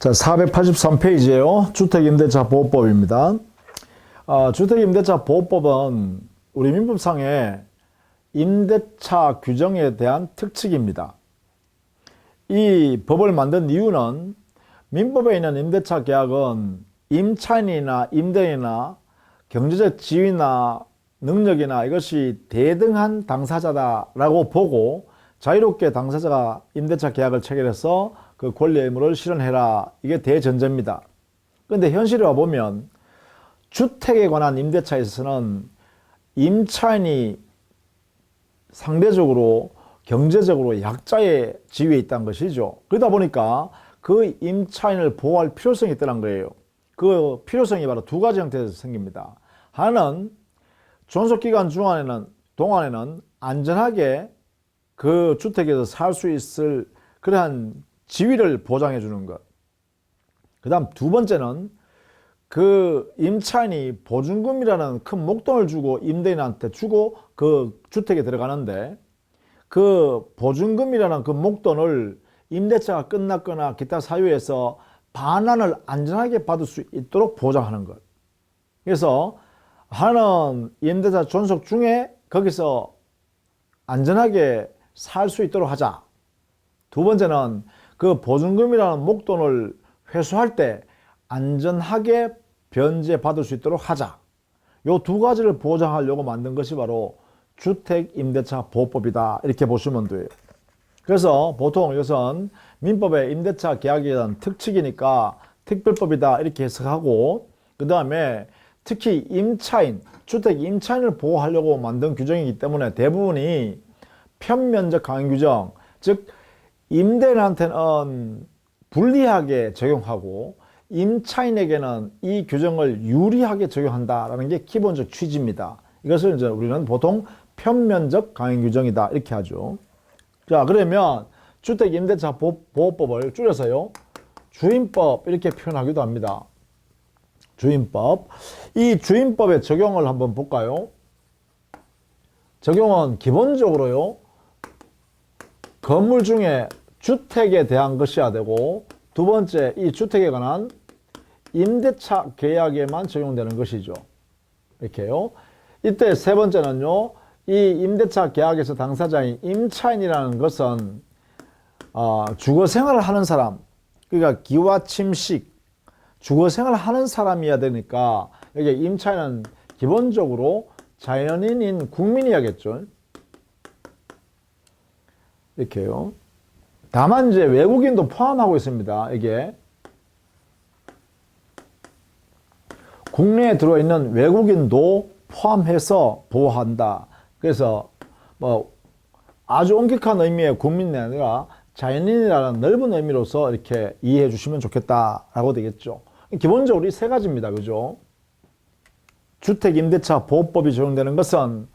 자, 483페이지에요. 주택임대차 보호법입니다. 주택임대차 보호법은 우리 민법상의 임대차 규정에 대한 특칙입니다. 이 법을 만든 이유는 민법에 있는 임대차 계약은 임차인이나 임대인이나 경제적 지위나 능력이나 이것이 대등한 당사자다라고 보고 자유롭게 당사자가 임대차 계약을 체결해서 그 권리 의무를 실현해라. 이게 대전제입니다. 그런데 현실에 와보면 주택에 관한 임대차에 있어서는 임차인이 상대적으로 경제적으로 약자의 지위에 있다는 것이죠. 그러다 보니까 그 임차인을 보호할 필요성이 있다는 거예요. 그 필요성이 바로 두 가지 형태에서 생깁니다. 하나는 존속기간 동안에는 안전하게 그 주택에서 살 수 있을 그러한 지위를 보장해 주는 것. 그 다음 두 번째는 그 임차인이 보증금이라는 큰 목돈을 주고 임대인한테 주고 그 주택에 들어가는데 그 보증금이라는 그 목돈을 임대차가 끝났거나 기타 사유에서 반환을 안전하게 받을 수 있도록 보장하는 것. 그래서 하나는 임대차 존속 중에 거기서 안전하게 살 수 있도록 하자. 두 번째는 그 보증금이라는 목돈을 회수할 때 안전하게 변제받을 수 있도록 하자. 요 두 가지를 보장하려고 만든 것이 바로 주택임대차보호법이다. 이렇게 보시면 돼요. 그래서 보통 이것은 민법의 임대차 계약에 대한 특칙이니까 특별법이다. 이렇게 해석하고 그 다음에 특히 임차인, 주택 임차인을 보호하려고 만든 규정이기 때문에 대부분이 편면적 강행 규정, 즉 임대인한테는 불리하게 적용하고 임차인에게는 이 규정을 유리하게 적용한다라는 게 기본적 취지입니다. 이것을 이제 우리는 보통 편면적 강행 규정이다 이렇게 하죠. 자, 그러면 주택임대차보호법을 줄여서요 주임법 이렇게 표현하기도 합니다. 주임법. 이 주임법의 적용을 한번 볼까요? 적용은 기본적으로요 건물 중에 주택에 대한 것이어야 되고 두 번째 이 주택에 관한 임대차 계약에만 적용되는 것이죠. 이렇게요. 이때 세 번째는요. 이 임대차 계약에서 당사자인 임차인이라는 것은 주거 생활을 하는 사람, 그러니까 기와 침식, 주거 생활을 하는 사람이어야 되니까 여기 임차인은 기본적으로 자연인인 국민이야겠죠. 이렇게요. 다만 이제 외국인도 포함하고 있습니다. 이게 국내에 들어와 있는 외국인도 포함해서 보호한다. 그래서 뭐 아주 엄격한 의미의 국민이 아니라 자연인이라는 넓은 의미로서 이렇게 이해해 주시면 좋겠다라고 되겠죠. 기본적으로 이 세 가지입니다. 그죠? 주택임대차보호법이 적용되는 것은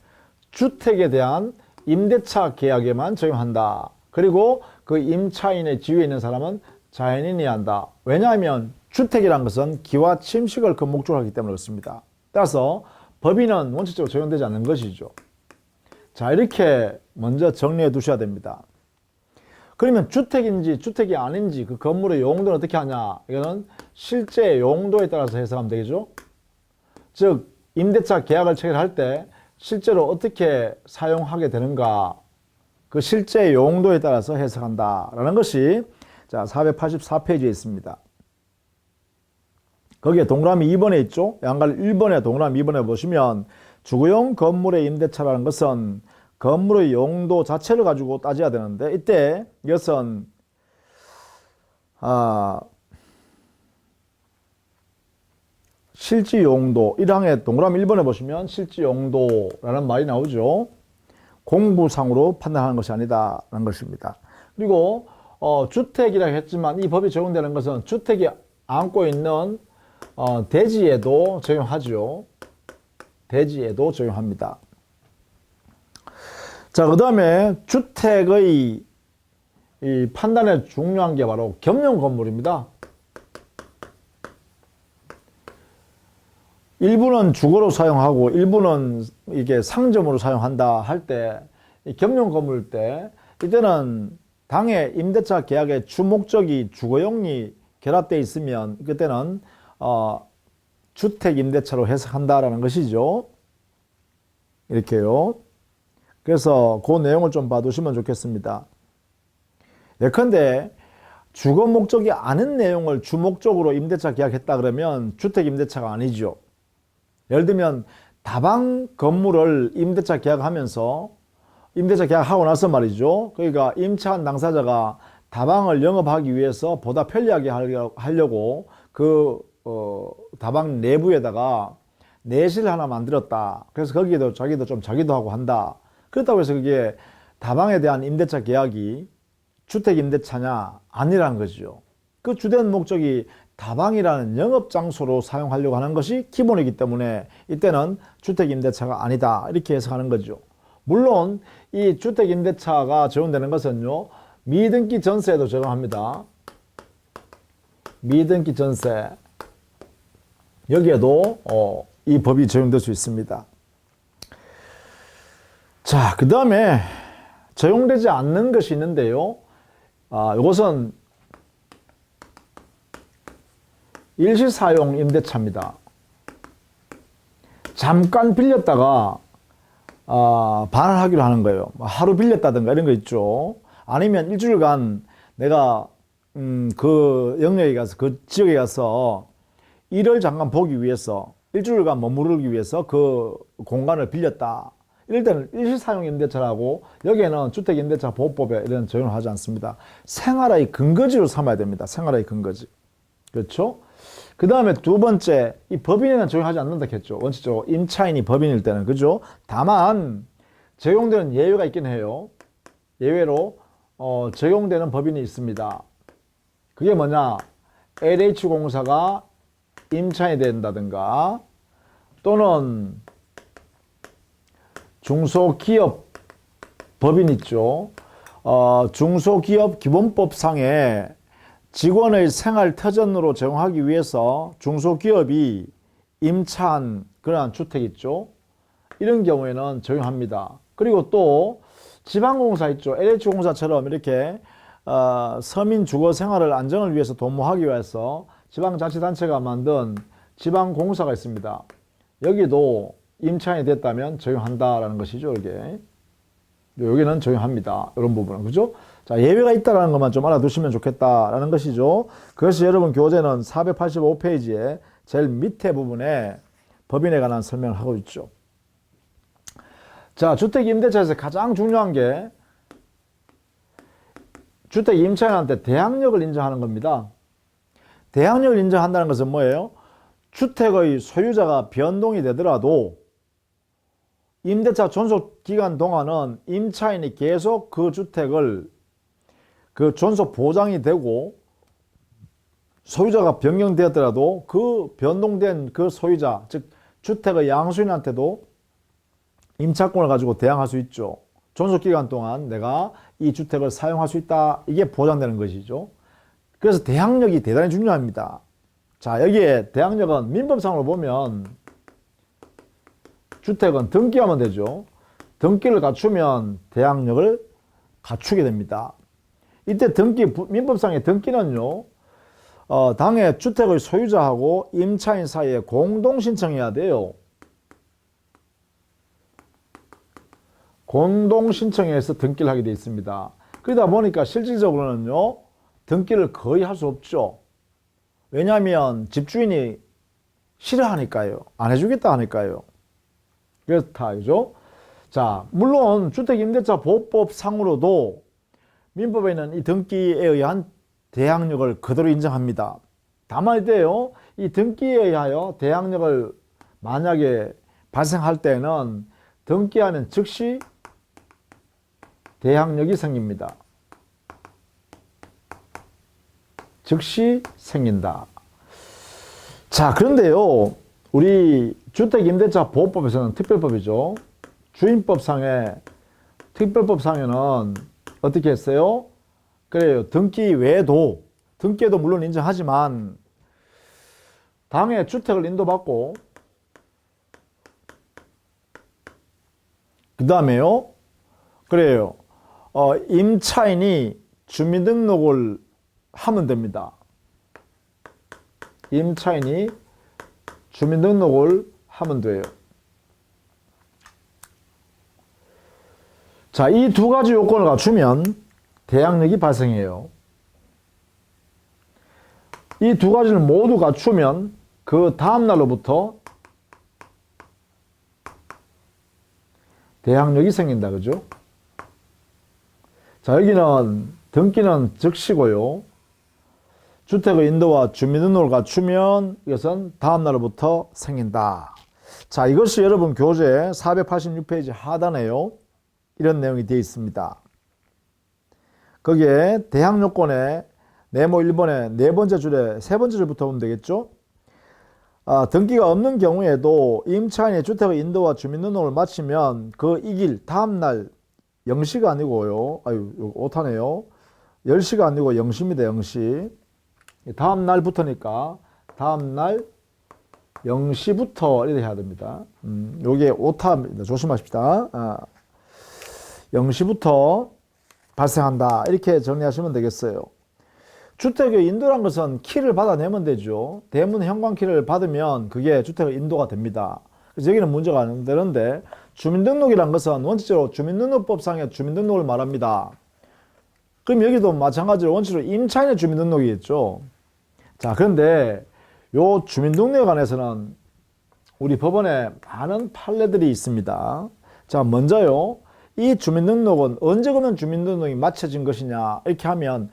주택에 대한 임대차 계약에만 적용한다. 그리고 그 임차인의 지위에 있는 사람은 자연인이어야 한다. 왜냐하면 주택이란 것은 기와 침식을 그 목적으로 하기 때문에 그렇습니다. 따라서 법인은 원칙적으로 적용되지 않는 것이죠. 자, 이렇게 먼저 정리해 두셔야 됩니다. 그러면 주택인지 주택이 아닌지 그 건물의 용도는 어떻게 하냐? 이거는 실제 용도에 따라서 해석하면 되겠죠. 즉 임대차 계약을 체결할 때 실제로 어떻게 사용하게 되는가 그 실제 용도에 따라서 해석한다라는 것이 자 484페이지에 있습니다. 거기에 동그라미 2번에 있죠. 양갈 1번에 동그라미 2번에 보시면 주거용 건물의 임대차라는 것은 건물의 용도 자체를 가지고 따져야 되는데 이때 이것은 실지 용도 1항에 동그라미 1번에 보시면 실지 용도라는 말이 나오죠. 공부상으로 판단하는 것이 아니다라는 것입니다. 그리고 주택이라고 했지만 이 법이 적용되는 것은 주택이 안고 있는 대지에도 적용하죠. 대지에도 적용합니다. 자, 그 다음에 주택의 이 판단에 중요한 게 바로 겸용 건물입니다. 일부는 주거로 사용하고 일부는 이게 상점으로 사용한다 할 때 겸용 건물 때 이때는 당해 임대차 계약의 주 목적이 주거용이 결합되어 있으면 그때는 주택임대차로 해석한다라는 것이죠. 이렇게요. 그래서 그 내용을 좀 봐두시면 좋겠습니다. 예컨대 주거 목적이 아닌 내용을 주목적으로 임대차 계약했다 그러면 주택임대차가 아니죠. 예를 들면 다방 건물을 임대차 계약하면서 임대차 계약하고 나서 말이죠. 그러니까 임차한 당사자가 다방을 영업하기 위해서 보다 편리하게 하려고 그 다방 내부에다가 내실 하나 만들었다. 그래서 거기에도 자기도 하고 한다. 그렇다고 해서 그게 다방에 대한 임대차 계약이 주택임대차냐? 아니라는 거죠. 그 주된 목적이 다방이라는 영업장소로 사용하려고 하는 것이 기본이기 때문에 이때는 주택임대차가 아니다. 이렇게 해석하는 거죠. 물론 이 주택임대차가 적용되는 것은요, 미등기 전세에도 적용합니다. 미등기 전세. 여기에도 이 법이 적용될 수 있습니다. 자, 그 다음에 적용되지 않는 것이 있는데요. 이것은 일시사용 임대차입니다. 잠깐 빌렸다가 반환하기로 하는 거예요. 하루 빌렸다든가 이런 거 있죠. 아니면 일주일간 내가 그 영역에 가서 그 지역에 가서 일을 잠깐 보기 위해서 일주일간 머무르기 위해서 그 공간을 빌렸다. 이럴 때는 일시사용 임대차라고, 여기에는 주택임대차 보호법에 이런 적용을 하지 않습니다. 생활의 근거지로 삼아야 됩니다. 생활의 근거지. 그렇죠? 그 다음에 두 번째, 이 법인에는 적용하지 않는다 했죠. 원칙적으로 임차인이 법인일 때는. 그죠? 다만 적용되는 예외가 있긴 해요. 예외로 적용되는 법인이 있습니다. 그게 뭐냐? LH공사가 임차인이 된다든가, 또는 중소기업 법인 있죠. 중소기업 기본법상에 직원의 생활 터전으로 적용하기 위해서 중소기업이 임차한 그러한 주택 있죠. 이런 경우에는 적용합니다. 그리고 또 지방공사 있죠. LH공사처럼 이렇게 서민 주거 생활을 안정을 위해서 도모하기 위해서 지방자치단체가 만든 지방공사가 있습니다. 여기도 임차인이 됐다면 적용한다라는 것이죠. 이게 여기는 적용합니다. 이런 부분은. 그죠? 자, 예외가 있다라는 것만 좀 알아두시면 좋겠다라는 것이죠. 그것이 여러분 교재는 485페이지에 제일 밑에 부분에 법인에 관한 설명을 하고 있죠. 자, 주택임대차에서 가장 중요한 게 주택 임차인한테 대항력을 인정하는 겁니다. 대항력을 인정한다는 것은 뭐예요? 주택의 소유자가 변동이 되더라도 임대차 존속 기간 동안은 임차인이 계속 그 주택을 그 존속 보장이 되고, 소유자가 변경되었더라도 그 변동된 그 소유자, 즉 주택의 양수인한테도 임차권을 가지고 대항할 수 있죠. 존속 기간 동안 내가 이 주택을 사용할 수 있다. 이게 보장되는 것이죠. 그래서 대항력이 대단히 중요합니다. 자, 여기에 대항력은 민법상으로 보면 주택은 등기하면 되죠. 등기를 갖추면 대항력을 갖추게 됩니다. 이때 민법상의 등기는요, 당해 주택의 소유자하고 임차인 사이에 공동 신청해야 돼요. 공동 신청해서 등기를 하게 되어 있습니다. 그러다 보니까 실질적으로는요, 등기를 거의 할 수 없죠. 왜냐하면 집주인이 싫어하니까요. 안 해주겠다 하니까요. 그렇다, 그죠? 자, 물론 주택임대차 보호법 상으로도 민법에는 이 등기에 의한 대항력을 그대로 인정합니다. 다만 이때요, 이 등기에 의하여 대항력을 만약에 발생할 때는 등기하는 즉시 대항력이 생깁니다. 즉시 생긴다. 자, 그런데요, 우리 주택임대차 보호법에서는 특별법이죠. 주임법상에, 특별법상에는 어떻게 했어요? 그래요. 등기 외에도, 등기에도 물론 인정하지만 당해 주택을 인도받고 그 다음에요, 그래요. 임차인이 주민등록을 하면 됩니다. 임차인이 주민등록을 하면 돼요. 자, 이 두 가지 요건을 갖추면 대항력이 발생해요. 이 두 가지를 모두 갖추면 그 다음 날로부터 대항력이 생긴다. 그죠? 자, 여기는 등기는 즉시고요. 주택의 인도와 주민등록을 갖추면 이것은 다음 날로부터 생긴다. 자, 이것이 여러분 교재 486페이지 하단에요. 이런 내용이 되어 있습니다. 거기에 대항요건에 네모 1번에 네 번째 줄에 세 번째 줄부터 보면 되겠죠? 등기가 없는 경우에도 임차인이 주택의 인도와 주민등록을 마치면 그 이 길 다음날 0시가 아니고요. 아유, 오타네요. 10시가 아니고 0시입니다. 0시. 다음 날부터니까 다음 날 0시부터 이렇게 해야 됩니다. 요게 오타입니다. 조심하십시다. 0시부터 발생한다. 이렇게 정리하시면 되겠어요. 주택의 인도란 것은 키를 받아내면 되죠. 대문 현관키를 받으면 그게 주택의 인도가 됩니다. 그래서 여기는 문제가 안 되는데, 주민등록이란 것은 원칙적으로 주민등록법상의 주민등록을 말합니다. 그럼 여기도 마찬가지로 원칙으로 임차인의 주민등록이겠죠. 자, 그런데 요 주민등록에 관해서는 우리 법원에 많은 판례들이 있습니다. 자, 먼저요. 이 주민등록은 언제 그러면 주민등록이 마쳐진 것이냐 이렇게 하면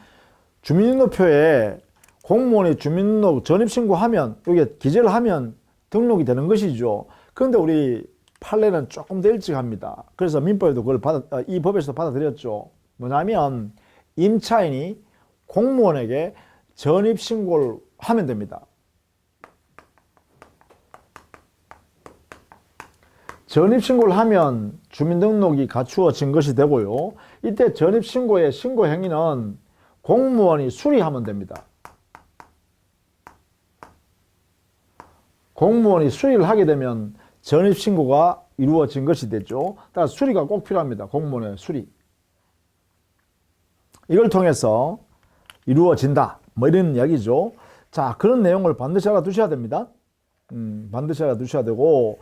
주민등록표에 공무원이 주민등록 전입신고하면 여기에 기재를 하면 등록이 되는 것이죠. 그런데 우리 판례는 조금 더 일찍 합니다. 그래서 민법에도 그걸 이 법에서 받아들였죠. 뭐냐면 임차인이 공무원에게 전입신고를 하면 됩니다. 전입신고를 하면 주민등록이 갖추어진 것이 되고요. 이때 전입신고의 신고행위는 공무원이 수리하면 됩니다. 공무원이 수리를 하게 되면 전입신고가 이루어진 것이 되죠. 따라서 수리가 꼭 필요합니다. 공무원의 수리. 이걸 통해서 이루어진다. 뭐 이런 이야기죠. 자, 그런 내용을 반드시 알아두셔야 됩니다. 반드시 알아두셔야 되고,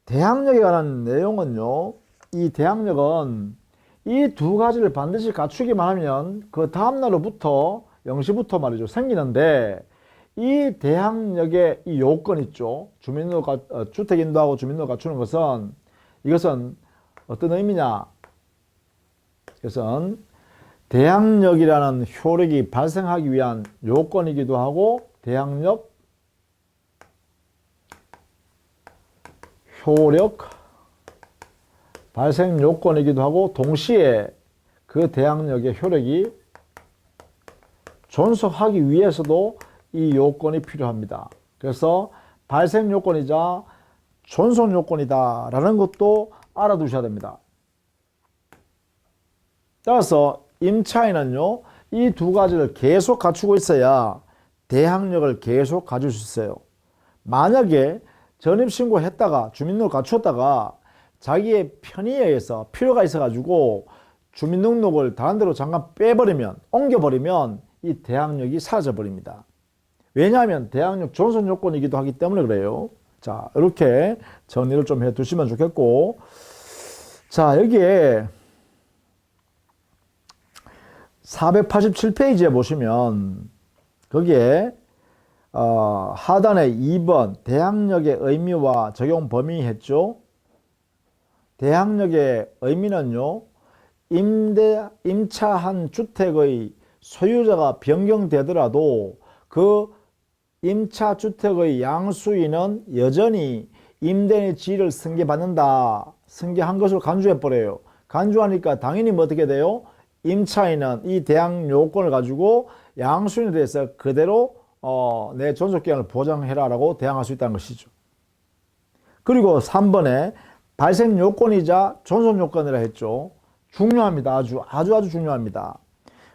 대항력에 관한 내용은요, 이 대항력은 이 두 가지를 반드시 갖추기만 하면 그 다음날로부터 0시부터 말이죠, 생기는데, 이 대항력의 이 요건 있죠. 주택인도하고 주민등록 갖추는 것은, 이것은 어떤 의미냐? 이것은 대항력이라는 효력이 발생하기 위한 요건이기도 하고, 대항력 효력 발생 요건이기도 하고, 동시에 그 대항력의 효력이 존속하기 위해서도 이 요건이 필요합니다. 그래서 발생 요건이자 존속 요건이다 라는 것도 알아두셔야 됩니다. 따라서 임차인은요, 이 두 가지를 계속 갖추고 있어야 대항력을 계속 가질 수 있어요. 만약에 전입신고 했다가 주민등록 갖추었다가 자기의 편의에 의해서 필요가 있어가지고 주민등록을 다른 데로 잠깐 빼버리면, 옮겨버리면 이 대항력이 사라져버립니다. 왜냐하면 대항력 존속 요건이기도 하기 때문에 그래요. 자, 이렇게 정리를 좀 해두시면 좋겠고, 자, 여기에 487페이지에 보시면 거기에 하단에 2번 대항력의 의미와 적용 범위 했죠. 대항력의 의미는요, 임차한 주택의 소유자가 변경되더라도 그 임차 주택의 양수인은 여전히 임대인의 지위를 승계받는다. 승계한 것으로 간주해버려요. 간주하니까 당연히 뭐 어떻게 돼요? 임차인은 이 대항 요건을 가지고 양수인에 대해서 그대로 내 존속기간을 보장해라 라고 대항할 수 있다는 것이죠. 그리고 3번에 발생 요건이자 존속 요건이라 했죠. 중요합니다. 아주 중요합니다.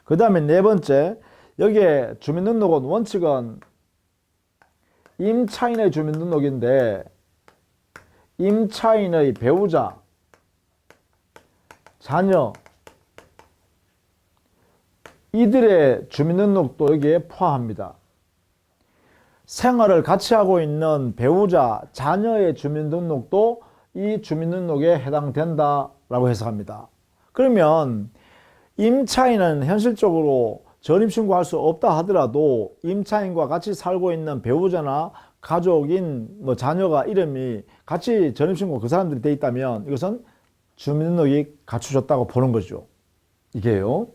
그 다음에 네 번째, 여기에 주민등록은 원칙은 임차인의 주민등록인데 임차인의 배우자, 자녀, 이들의 주민등록도 여기에 포함합니다. 생활을 같이 하고 있는 배우자, 자녀의 주민등록도 이 주민등록에 해당된다라고 해석합니다. 그러면 임차인은 현실적으로 전입신고할 수 없다 하더라도 임차인과 같이 살고 있는 배우자나 가족인 자녀가 이름이 같이 전입신고 그 사람들이 돼 있다면 이것은 주민등록이 갖추졌다고 보는 거죠. 이게요.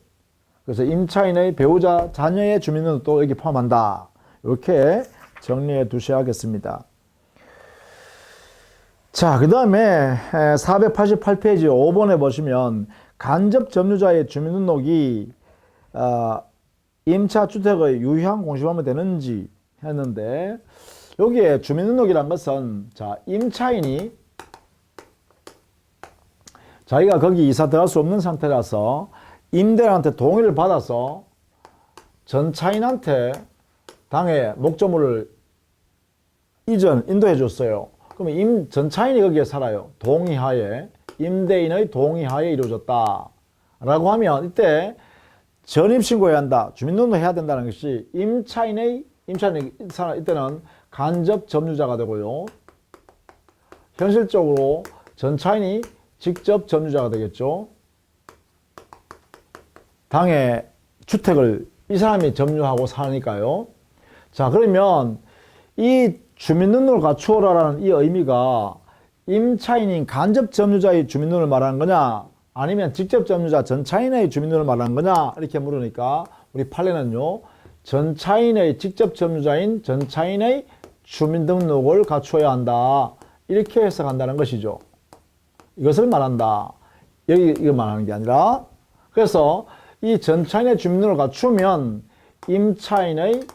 그래서 임차인의 배우자, 자녀의 주민등록도 여기 포함한다. 이렇게 정리해 두셔야겠습니다. 자, 그 다음에 488페이지 5번에 보시면 간접 점유자의 주민등록이 임차주택의 유효한 공시하면 되는지 했는데 여기에 주민등록이란 것은 자, 임차인이 자기가 거기 이사 들어갈 수 없는 상태라서 임대인한테 동의를 받아서 전차인한테 당해 목조물을 인도해 줬어요. 그러면 전차인이 거기에 살아요. 동의하에, 임대인의 동의하에 이루어졌다 라고 하면 이때 전입신고해야 한다, 주민등록 해야 된다는 것이 임차인이 이때는 간접 점유자가 되고요. 현실적으로 전차인이 직접 점유자가 되겠죠. 당의 주택을 이 사람이 점유하고 사니까요. 자, 그러면 이 주민등록을 갖추어라라는 이 의미가 임차인인 간접 점유자의 주민등록을 말하는 거냐, 아니면 직접 점유자 전차인의 주민등록을 말하는 거냐 이렇게 물으니까 우리 판례는요, 전차인의 직접 점유자인 전차인의 주민등록을 갖추어야 한다 이렇게 해석한다는 것이죠. 이것을 말한다. 이거 말하는 게 아니라, 그래서 이 전차인의 주민등록을 갖추면 임차인의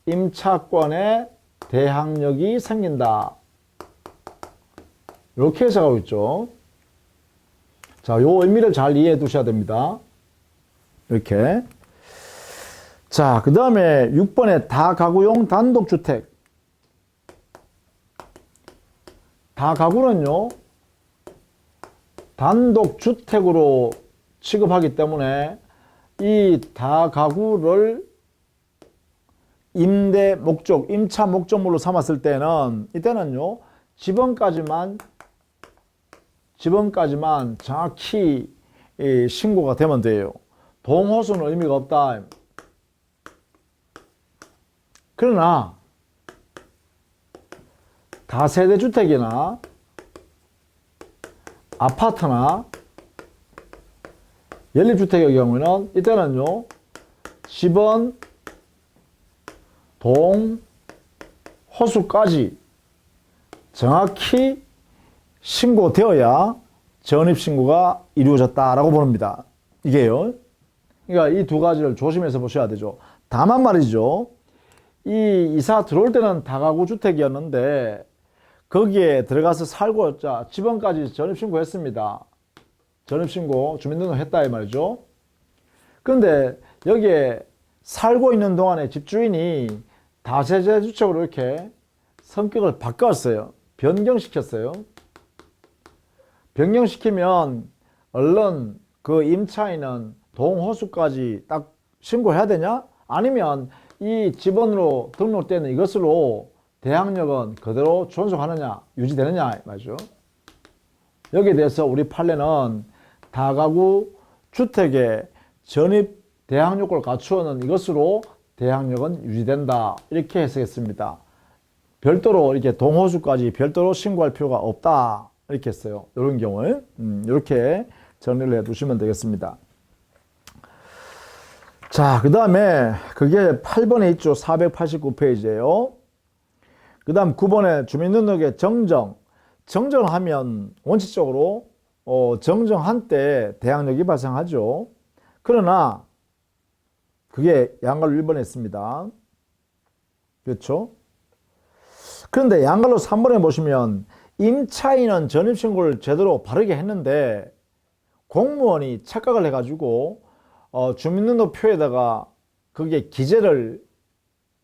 임차권의 대항력이 생긴다. 이렇게 해석하고 있죠. 자, 요 의미를 잘 이해해 두셔야 됩니다. 이렇게. 자, 그 다음에 6번에 다가구용 단독주택. 다가구는요, 단독주택으로 취급하기 때문에 이 다가구를 임대 목적, 임차 목적물로 삼았을 때는 이때는요, 지번까지만 정확히 신고가 되면 돼요. 동호수는 의미가 없다. 그러나 다세대 주택이나 아파트나 연립주택의 경우는 이때는요, 지번, 동, 호수까지 정확히 신고되어야 전입신고가 이루어졌다라고 봅니다. 이게요. 그러니까 이 두 가지를 조심해서 보셔야 되죠. 다만 말이죠, 이 이사 들어올 때는 다가구 주택이었는데 거기에 들어가서 살고 자 지번까지 전입신고했습니다. 전입신고 주민등록 했다 이 말이죠. 그런데 여기에 살고 있는 동안에 집주인이 다세대 주택으로 이렇게 성격을 바꿨어요. 변경시켰어요. 변경시키면 얼른 그 임차인은 동호수까지 딱 신고해야 되냐? 아니면 이 집원으로 등록되는 이것으로 대항력은 그대로 존속하느냐, 유지되느냐 말이죠. 여기에 대해서 우리 판례는 다가구 주택의 전입 대항력을 갖추어는 이것으로 대항력은 유지된다 이렇게 해석했습니다. 별도로 이렇게 동호수까지 별도로 신고할 필요가 없다 이렇게 했어요. 이런 경우에 이렇게 정리를 해 두시면 되겠습니다. 자, 그 다음에 그게 8번에 있죠. 489페이지에요. 그 다음 9번에 주민등록의 정정을 하면 원칙적으로 정정한 때 대항력이 발생하죠. 그러나 그게 양갈로 1번에 있습니다. 그렇죠? 그런데 양갈로 3번에 보시면 임차인은 전입신고를 제대로 바르게 했는데 공무원이 착각을 해가지고 주민등록표에다가 그게 기재를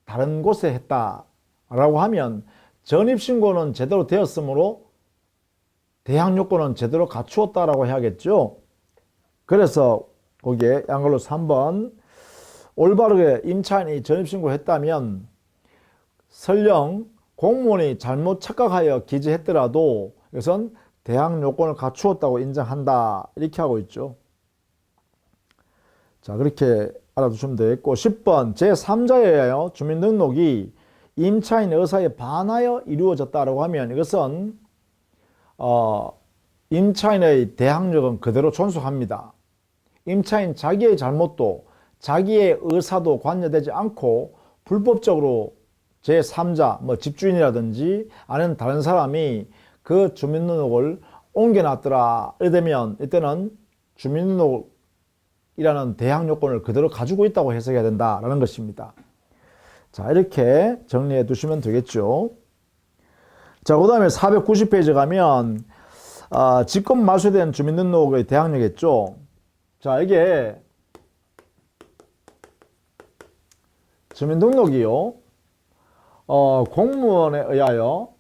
다른 곳에 했다라고 하면 전입신고는 제대로 되었으므로 대항요건은 제대로 갖추었다라고 해야겠죠. 그래서 거기에 양걸로 3번. 올바르게 임차인이 전입신고를 했다면 설령 공무원이 잘못 착각하여 기재했더라도 이것은 대항 요건을 갖추었다고 인정한다. 이렇게 하고 있죠. 자, 그렇게 알아두시면 되겠고, 10번 제3자에 의하여 주민등록이 임차인 의사에 반하여 이루어졌다라고 하면 이것은 임차인의 대항력은 그대로 존속합니다. 임차인 자기의 잘못도 자기의 의사도 관여되지 않고 불법적으로 제3자, 뭐 집주인이라든지 아니면 다른 사람이 그 주민등록을 옮겨놨더라. 이래 되면 이때는 주민등록이라는 대항 요건을 그대로 가지고 있다고 해석해야 된다라는 것입니다. 자, 이렇게 정리해 두시면 되겠죠. 자, 그 다음에 490페이지 가면 직권 말소된 주민등록의 대항력이겠죠. 자, 이게 주민등록이요. 공무원에 의하여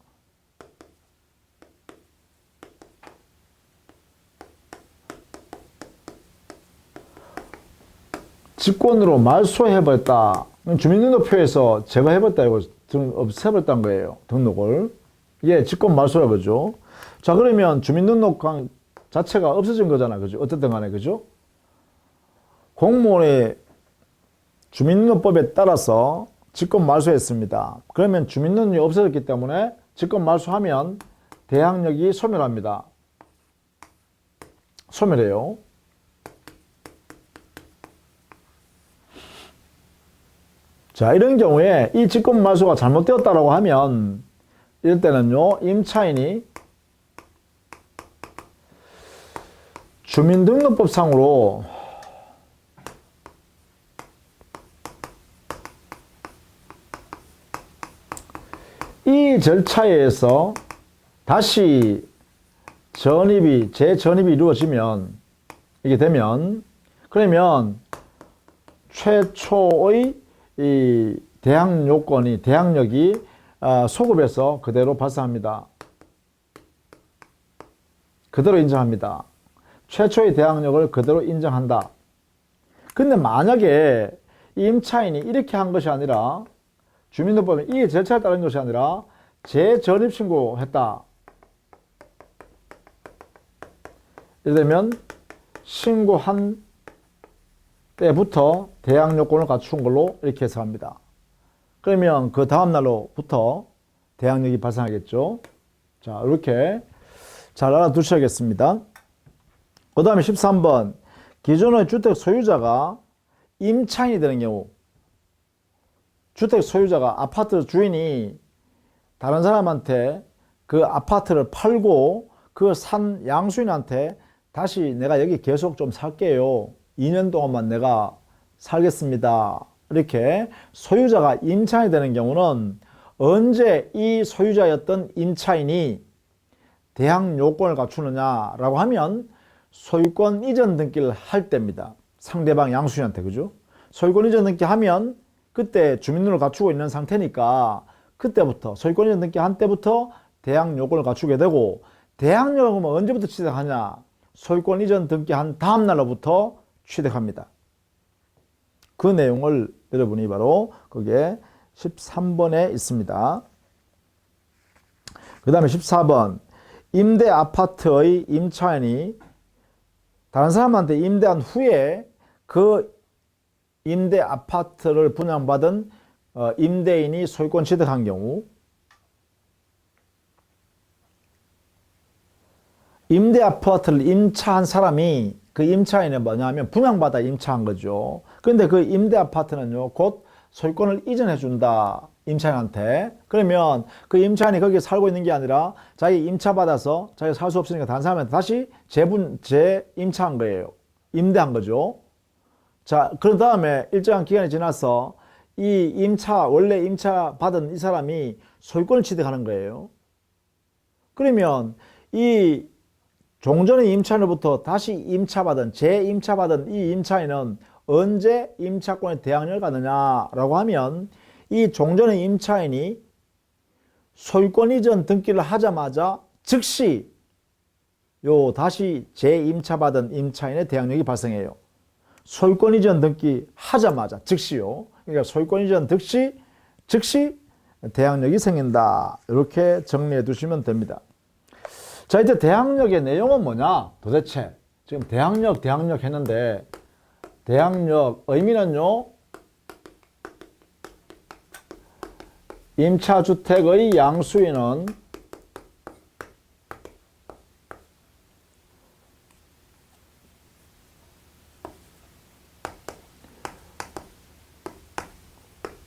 직권으로 말소해버렸다. 주민등록표에서 제거해버렸다. 이거 없애버렸다는 거예요. 등록을. 이게 직권 말소라 그러죠. 자, 그러면 주민등록 자체가 없어진 거잖아. 그죠? 어쨌든 간에. 그죠? 공무원의 주민등록법에 따라서 직권 말소했습니다. 그러면 주민등록이 없어졌기 때문에 직권 말소하면 대항력이 소멸합니다. 소멸해요. 자, 이런 경우에 이 직권 말소가 잘못되었다라고 하면 이럴 때는요, 임차인이 주민등록법상으로 이 절차에 의해서 다시 재전입이 이루어지면, 이게 되면, 그러면 최초의 이 대항력이 소급해서 그대로 발생합니다. 그대로 인정합니다. 최초의 대항력을 그대로 인정한다. 근데 만약에 이 임차인이 이렇게 한 것이 아니라 주민등록법에 이 절차에 따른 것이 아니라 재전입신고했다. 이렇게 되면 신고한 때부터 대항 요건을 갖춘 걸로 이렇게 해석합니다. 그러면 그 다음 날로부터 대항력이 발생하겠죠. 자, 이렇게 잘 알아두셔야겠습니다. 그 다음에 13번 기존의 주택 소유자가 임차인이 되는 경우, 주택 소유자가 아파트 주인이 다른 사람한테 그 아파트를 팔고 그 산 양수인한테 다시 내가 여기 계속 좀 살게요. 2년 동안만 내가 살겠습니다. 이렇게 소유자가 임차인이 되는 경우는 언제 이 소유자였던 임차인이 대항 요건을 갖추느냐라고 하면 소유권 이전 등기를 할 때입니다. 상대방 양수인한테. 그죠? 소유권 이전 등기하면 그때 주민등록을 갖추고 있는 상태니까 그때부터 소유권 이전 등기한 때부터 대항 요건을 갖추게 되고, 대항 요건은 언제부터 취득하냐? 소유권 이전 등기한 다음 날로부터 취득합니다. 그 내용을 여러분이 바로 거기에 13번에 있습니다. 그 다음에 14번 임대 아파트의 임차인이 다른 사람한테 임대한 후에 그 임대 아파트를 분양받은 임대인이 소유권 취득한 경우, 임대 아파트를 임차한 사람이 그 임차인은 뭐냐면 분양받아 임차한 거죠. 그런데 그 임대 아파트는요, 곧 소유권을 이전해 준다. 임차인한테. 그러면 그 임차인이 거기에 살고 있는 게 아니라 자기 임차받아서 자기가 살 수 없으니까 다른 사람한테 다시 재임차한 거예요. 임대한 거죠. 자, 그런 다음에 일정한 기간이 지나서 이 원래 임차 받은 이 사람이 소유권을 취득하는 거예요. 그러면 이 종전의 임차인으로부터 다시 재임차받은 이 임차인은 언제 임차권의 대항력을 갖느냐라고 하면 이 종전의 임차인이 소유권 이전 등기를 하자마자 즉시 다시 재임차받은 임차인의 대항력이 발생해요. 소유권 이전 등기 하자마자 즉시요. 그러니까 소유권 이전 즉시 대항력이 생긴다. 이렇게 정리해 두시면 됩니다. 자, 이제 대항력의 내용은 뭐냐? 도대체 지금 대항력 했는데 대항력 의미는요. 임차주택의 양수인은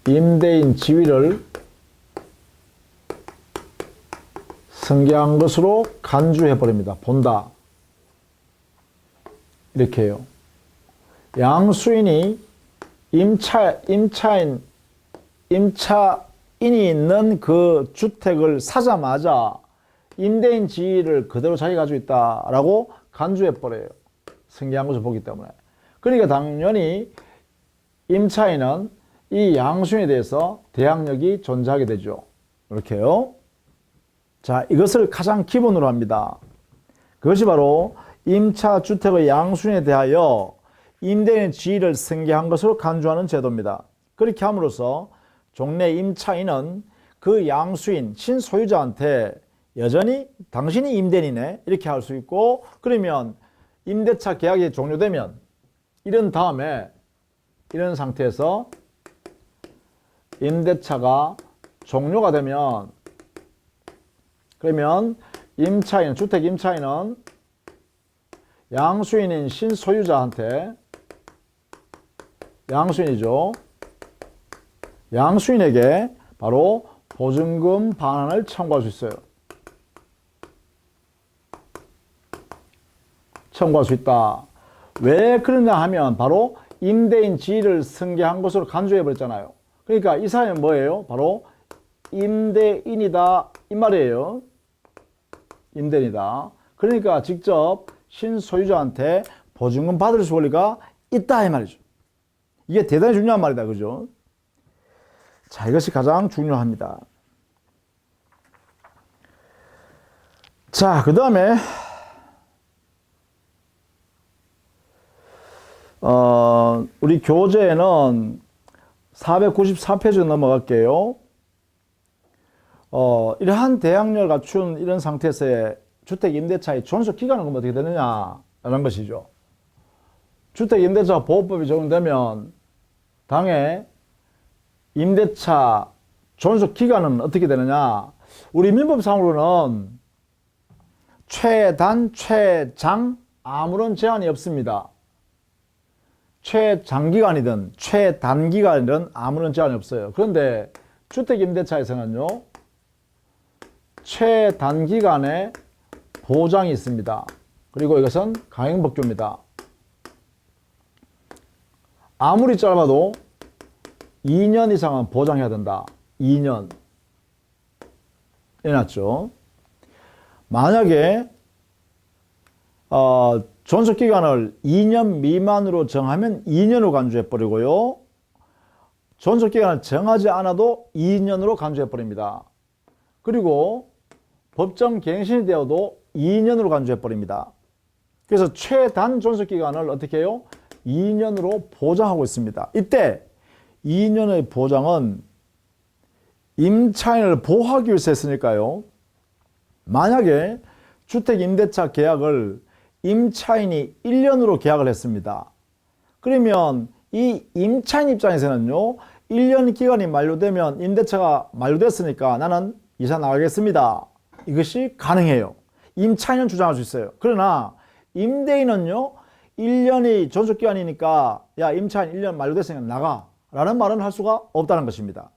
임대인 지위를 승계한 것으로 간주해버립니다. 본다. 이렇게 해요. 양수인이 임차인이 있는 그 주택을 사자마자 임대인 지위를 그대로 자기가 가지고 있다라고 간주해버려요. 승계한 것을 보기 때문에. 그러니까 당연히 임차인은 이 양수인에 대해서 대항력이 존재하게 되죠. 이렇게요. 자, 이것을 가장 기본으로 합니다. 그것이 바로 임차주택의 양수인에 대하여 임대인 지위를 승계한 것으로 간주하는 제도입니다. 그렇게 함으로써 종래 임차인은 그 양수인 신소유자한테 여전히 당신이 임대인이네 이렇게 할 수 있고, 그러면 임대차 계약이 종료되면 이런 다음에 이런 상태에서 임대차가 종료가 되면 그러면 임차인, 주택 임차인은 양수인인 신소유자한테 양수인이죠. 양수인에게 바로 보증금 반환을 청구할 수 있어요. 청구할 수 있다. 왜 그러냐 하면 바로 임대인 지위를 승계한 것으로 간주해 버렸잖아요. 그러니까 이 사람은 뭐예요? 바로 임대인이다 이 말이에요. 임대인이다. 그러니까 직접 신소유자한테 보증금 받을 권리가 있다 이 말이죠. 이게 대단히 중요한 말이다. 그죠? 자, 이것이 가장 중요합니다. 자, 그 다음에 우리 교재에는 494페이지 넘어갈게요. 이러한 대항력을 갖춘 이런 상태에서의 주택 임대차의 존속 기간은 그럼 어떻게 되느냐라는 것이죠. 주택 임대차 보호법이 적용되면 당해 임대차 존속 기간은 어떻게 되느냐? 우리 민법상으로는 최단, 최장 아무런 제한이 없습니다. 최장기간이든 최단기간이든 아무런 제한이 없어요. 그런데 주택 임대차에서는요, 최단기간에 보장이 있습니다. 그리고 이것은 강행법규입니다. 아무리 짧아도 2년 이상은 보장해야 된다. 2년. 해놨죠. 만약에 존속기간을 2년 미만으로 정하면 2년으로 간주해버리고요. 존속기간을 정하지 않아도 2년으로 간주해버립니다. 그리고 법정 갱신이 되어도 2년으로 간주해버립니다. 그래서 최단 존속기간을 어떻게 해요? 2년으로 보장하고 있습니다. 이때 2년의 보장은 임차인을 보호하기 위해서 했으니까요. 만약에 주택임대차 계약을 임차인이 1년으로 계약을 했습니다. 그러면 이 임차인 입장에서는요, 1년 기간이 만료되면 임대차가 만료됐으니까 나는 이사 나가겠습니다. 이것이 가능해요. 임차인은 주장할 수 있어요. 그러나 임대인은요, 1년이 존속기간이니까 야, 임차인 1년 만료됐으니까 나가 라는 말은 할 수가 없다는 것입니다.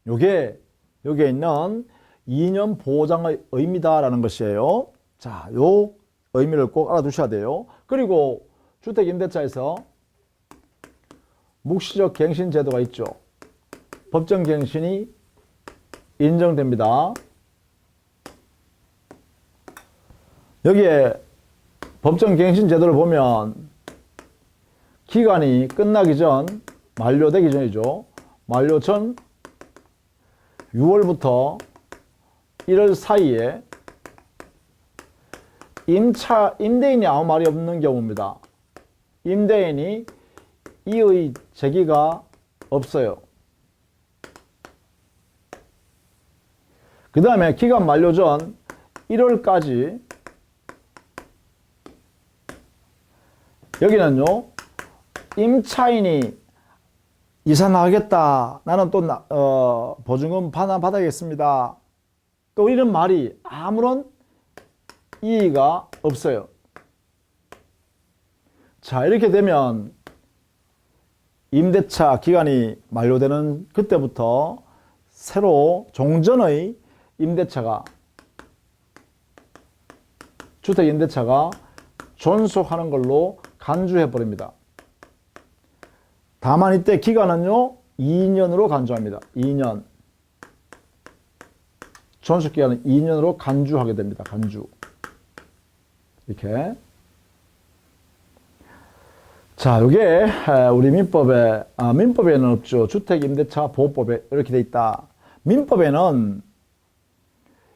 요게 여기에 있는 2년 보장의 의미다라는 것이에요. 자, 요 의미를 꼭 알아두셔야 돼요. 그리고 주택임대차에서 묵시적 갱신 제도가 있죠. 법정 갱신이 인정됩니다. 여기에 법정 갱신 제도를 보면 기간이 끝나기 전, 만료되기 전이죠. 만료 전 6월부터 1월 사이에 임대인이 아무 말이 없는 경우입니다. 임대인이 이의 제기가 없어요. 그 다음에 기간 만료 전 1월까지 여기는요, 임차인이 이사 나가겠다. 나는 또 보증금 받아야겠습니다. 또 이런 말이 아무런 이의가 없어요. 자, 이렇게 되면 임대차 기간이 만료되는 그때부터 새로 종전의 임대차가, 주택 임대차가 존속하는 걸로 간주해 버립니다. 다만 이때 기간은요, 2년으로 간주합니다. 2년. 존속 기간은 2년으로 간주하게 됩니다. 간주. 이렇게. 자, 이게 우리 민법에는 없죠. 주택임대차 보호법에 이렇게 돼 있다. 민법에는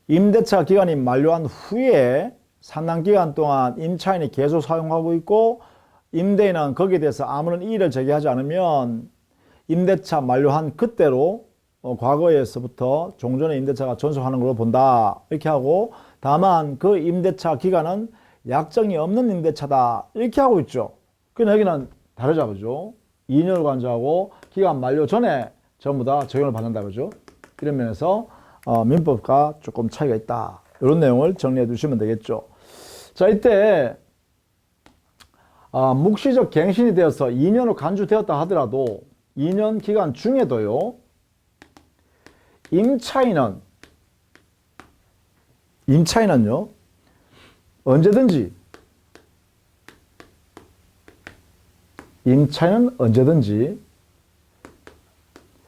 임대차 기간이 만료한 후에 상당기간 동안 임차인이 계속 사용하고 있고 임대인은 거기에 대해서 아무런 이의를 제기하지 않으면 임대차 만료한 그때로 과거에서부터 종전의 임대차가 존속하는 걸로 본다. 이렇게 하고 다만 그 임대차 기간은 약정이 없는 임대차다. 이렇게 하고 있죠. 그런데 여기는 다르죠. 그죠? 2년을 간주하고 기간 만료 전에 전부 다 적용을 받는다. 그죠? 이런 면에서 민법과 조금 차이가 있다. 이런 내용을 정리해 두시면 되겠죠. 자, 이때 묵시적 갱신이 되어서 2년으로 간주되었다 하더라도 2년 기간 중에도요, 임차인은요, 언제든지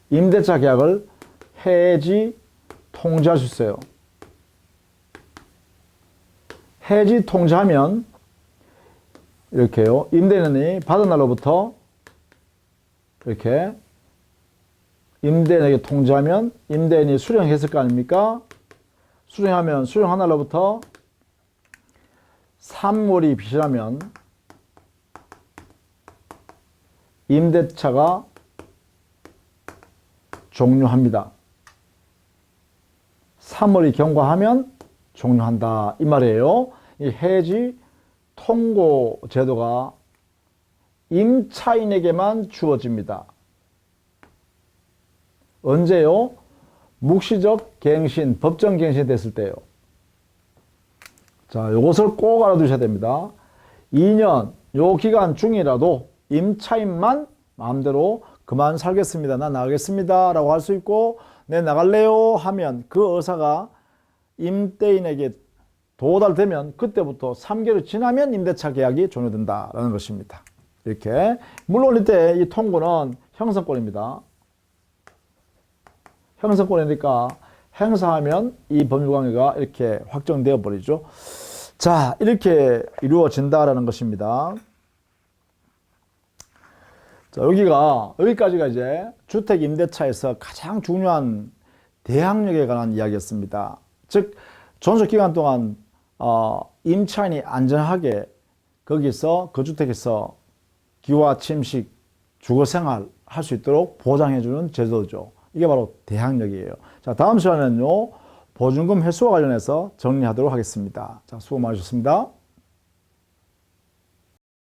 임대차 계약을 해지 통지할 수 있어요. 해지 통지하면 이렇게요. 임대인이 받은 날로부터 이렇게 임대인에게 통지하면 임대인이 수령했을 거 아닙니까? 수령하면 수령한 날로부터 3월이 비시라면 임대차가 종료합니다. 3월이 경과하면 종료한다. 이 말이에요. 이 해지 통고 제도가 임차인에게만 주어집니다. 언제요? 묵시적 갱신, 법정 갱신이 됐을 때요. 자, 요것을 꼭 알아두셔야 됩니다. 2년, 요 기간 중이라도 임차인만 마음대로 그만 살겠습니다. 나 나가겠습니다. 라고 할 수 있고, 네, 나갈래요? 하면 그 의사가 임대인에게 도달되면 그때부터 3개월 지나면 임대차 계약이 종료된다라는 것입니다. 이렇게. 물론 이때 이 통고는 형성권입니다. 형성권이니까 행사하면 이 법률관계가 이렇게 확정되어 버리죠. 자, 이렇게 이루어진다라는 것입니다. 자, 여기까지가 이제 주택 임대차에서 가장 중요한 대항력에 관한 이야기였습니다. 즉, 존속 기간 동안 임차인이 안전하게 거기서 그 주택에서 기와 침식, 주거 생활 할 수 있도록 보장해주는 제도죠. 이게 바로 대항력이에요. 자, 다음 시간에는요, 보증금 회수와 관련해서 정리하도록 하겠습니다. 자, 수고 많으셨습니다.